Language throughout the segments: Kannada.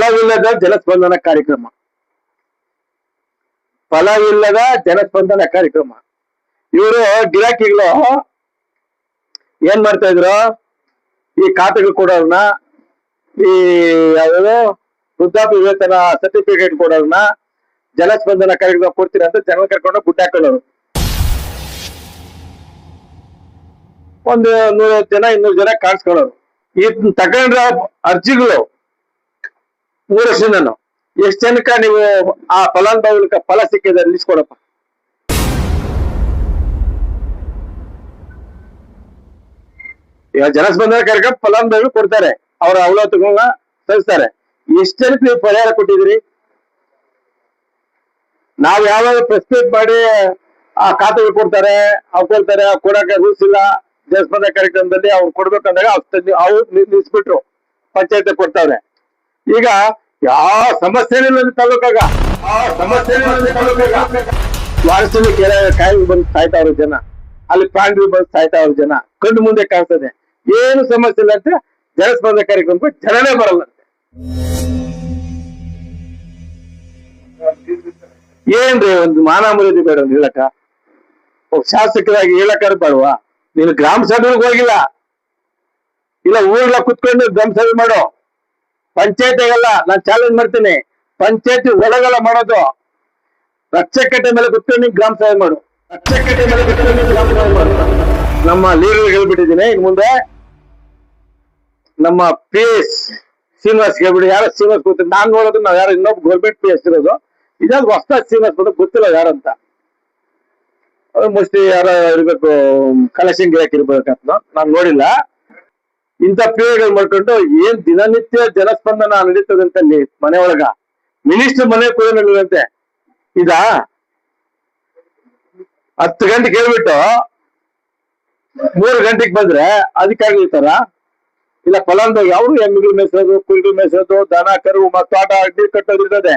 ಫಲವಿಲ್ಲದ ಜನಸ್ಪಂದನ ಕಾರ್ಯಕ್ರಮ. ಫಲವಿಲ್ಲದ ಜನಸ್ಪಂದನ ಕಾರ್ಯಕ್ರಮ. ಇವರು ಗಿರಾಕಿಗಳು ಏನ್ ಮಾಡ್ತಾ ಇದ್ರು, ಈ ಖಾತೆಗಳು ಕೊಡೋರ್ನ, ಈ ಯಾವ್ದು ವೃದ್ಧಾಪ್ಯ ವೇತನ ಸರ್ಟಿಫಿಕೇಟ್ ಕೊಡೋರ್ನ ಜನಸ್ಪಂದನ ಕಾರ್ಯಕ್ರಮ ಕೊಡ್ತೀರ ಅಂತ ಜನ ಕರ್ಕೊಂಡು ಗುಡ್ಡ ಹಾಕೊಳ್ಳೋರು. ಒಂದು 150 ಜನ 200 ಜನ ಕಾಣಿಸ್ಕೊಳ್ಳೋರು. ಈ ತಗೊಂಡ್ರ ಅರ್ಜಿಗಳು 3 ವರ್ಷ ಎಷ್ಟು ಜನಕ್ಕ ನೀವು ಆ ಫಲಾನುಭವಿಗಳ ಫಲ ಸಿಕ್ಕಿದೆ ಲಿಸ್ಟ್ ಕೊಡಪ್ಪ. ಈಗ ಜನಸ್ಪಂದನ ಕಾರ್ಯಕ್ರಮ ಫಲಾನುಭವಿಗಳು ಕೊಡ್ತಾರೆ, ಅವರ ಅವಲತ್ತುಗಳನ್ನ ಸಲ್ಲಿಸ್ತಾರೆ. ಎಷ್ಟು ಜನಕ್ಕೆ ನೀವು ಪರಿಹಾರ ಕೊಟ್ಟಿದ್ದೀರಿ? ನಾವ್ ಯಾವಾಗ ಪ್ರೆಸ್ಪೇಟ್ ಮಾಡಿ ಆ ಖಾತೆಗಳು ಕೊಡ್ತಾರೆ, ಅವ್ರು ಕೊಡ್ತಾರೆ, ಕೊಡಕ್ಕೆ ರೂಲ್ಸ್ ಇಲ್ಲ. ಜನಸ್ಪಂದನ ಕಾರ್ಯಕ್ರಮದಲ್ಲಿ ಅವ್ರು ಕೊಡ್ಬೇಕಂದಾಗ ಅವ್ರು ನಿಲ್ಸ್ಬಿಟ್ರು, ಪಂಚಾಯತ್ ಕೊಡ್ತಾರೆ. ಈಗ ಯಾವ ಸಮಸ್ಯೆನಿಲ್ಲ ತಾಲೂಕಾಗ, ವಾರದಲ್ಲಿ ಕಾಯಿಲೆ ಬಂದು ಸಾಯ್ತಾವ್ರ ಜನ, ಅಲ್ಲಿ ಪ್ರಾಣಿಗಳು ಬಂದು ಸಾಯ್ತಾವ್ರ ಜನ ಕಣ್ಣು ಮುಂದೆ ಕಾಣ್ತದೆ. ಏನು ಸಮಸ್ಯೆ ಇಲ್ಲ ಅಂತ ಜನಸ್ಪಂದನ ಕಾರ್ಯಕ್ರಮಕ್ಕೆ ಜನನೇ ಬರಲ್ಲಂತೆ. ಏನ್ರಿ ಒಂದು ಮಾನ ಮರ್ಯಾದೆ ಬೇಡ ಒಂದು ಹೇಳಕ? ಶಾಸಕರಾಗಿ ಹೇಳಕ್ಕಾರ ಬೇಡವಾ? ನೀನು ಗ್ರಾಮ ಸಭೆಗೆ ಹೋಗಿಲ್ಲ, ಇಲ್ಲ ಊರ್ಲ ಕುತ್ಕೊಂಡು ಗ್ರಾಮ ಸಭೆ ಮಾಡೋ. ಪಂಚಾಯತಿಗಲ್ಲ, ನಾನು ಚಾಲೆಂಜ್ ಮಾಡ್ತೀನಿ, ಪಂಚಾಯತಿ ಒಳಗೆಲ್ಲ ಮಾಡೋದು. ರಕ್ಷಕಟ್ಟೆ ಮೇಲೆ ಕುತ್ಕೊಂಡು ಗ್ರಾಮ ಸಭೆ ಮಾಡು, ರಕ್ಷಕಟ್ಟೆ ಮೇಲೆ ಕುತ್ಕೊಂಡು ಗ್ರಾಮ ಸಭೆ ಮಾಡು. ನಮ್ಮ ಲೀಡರ್ ಹೇಳ್ಬಿಟ್ಟಿದ್ದೀನಿ, ಇನ್ ಮುಂದೆ ನಮ್ಮ PS ಶ್ರೀನಿವಾಸ್ ಹೇಳ್ಬಿಡಿ. ಯಾರೋ ಶ್ರೀನಿವಾಸ್ ಗೊತ್ತಿಲ್ಲ, ನಾನ್ ನೋಡೋದು ನಾವ್ ಯಾರು ಇನ್ನೊಬ್ಬ ಗೌರ್ಮೆಂಟ್ PS ಇರೋದು, ಇದಾದ್ರು ಹೊಸ ಶ್ರೀನಿವಾಸ್ ಬಂದು ಗೊತ್ತಿಲ್ಲ ಯಾರಂತ. ಮೋಸ್ಟ್ಲಿ ಯಾರ ಇರ್ಬೇಕು, ಕಲೆಕ್ಷನ್ ಗಿರಾಕಿ ಇರ್ಬೇಕಂತ ನಾನ್ ನೋಡಿಲ್ಲ. ಇಂಥ ಗಳು ಮಾಡ್ಕೊಂಡು ಏನ್ ದಿನನಿತ್ಯ ಜನಸ್ಪಂದನ ನಡೀತದಂತೆ ಅಲ್ಲಿ ಮನೆ ಒಳಗ. ಮಿನಿಸ್ಟರ್ ಮನೆ ಕೂಡ ನಡೆಯುವಂತೆ. ಇದಾ 10 ಗಂಟೆಗೆ ಹೇಳ್ಬಿಟ್ಟು 3 ಗಂಟೆಗೆ ಬಂದ್ರೆ ಅಧಿಕಾರಿಗಳು ಇರ್ತಾರ? ಇಲ್ಲ ಫಲಾನುಭವಿ ಅವರು ಎಮ್ಮಿಗಳು ಮೇಯಿಸೋದು, ಕುರಿಗಳು ಮೇಯಿಸೋದು, ದನ ಕರು ತೋಟ ಅಡ್ಡಿ ಕಟ್ಟೋದು ಇರ್ತದೆ.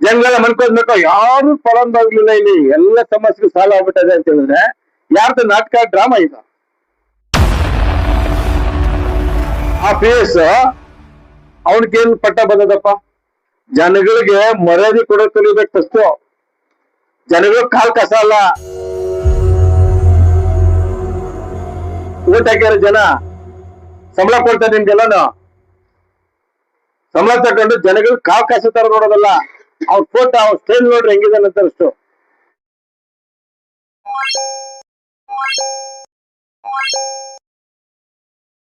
ಜನಗಳ ಮನ್ಕೋದ್ಬೇಕು, ಯಾರು ಫಲಾನುಭವಿಗಳಿಲ್ಲ ಇಲ್ಲಿ, ಎಲ್ಲ ಸಮಸ್ಯೆಗೆ ಸಾಲ ಆಗ್ಬಿಟ್ಟದೆ ಅಂತ ಹೇಳಿದ್ರೆ ಯಾರ್ದು ನಾಟಕ ಡ್ರಾಮಾ ಈಗ? ಆ PS ಅವನಿಗೇನು ಪಟ್ಟ ಬಂದದಪ್ಪ? ಜನಗಳಿಗೆ ಮರ್ಯಾದೆ ಕೊಡೋಕೆ ಕಲಿಬೇಕು ಫಸ್ಟ್. ಜನಗಳು ಕಾಲ್ ಕಸ ಅಲ್ಲ. ಓಟ್ ಹಾಕ್ಯಾರ ಜನ, ಸಂಬಳ ಕೊಡ್ತಾರೆ ನಿಮ್ಗೆಲ್ಲಾನು. ಸಂಬಳ ತಗೊಂಡು ಜನಗಳು ಕಾಲ್ ಕಸ ತರ ನೋಡೋದಲ್ಲ. ಅವ್ರ ಫೋಟೋ, ಅವ್ರ ಸ್ಟೈಲ್ ನೋಡ್ರಿ ಹೆಂಗಿದೆ ಅಂತ ಅಷ್ಟು.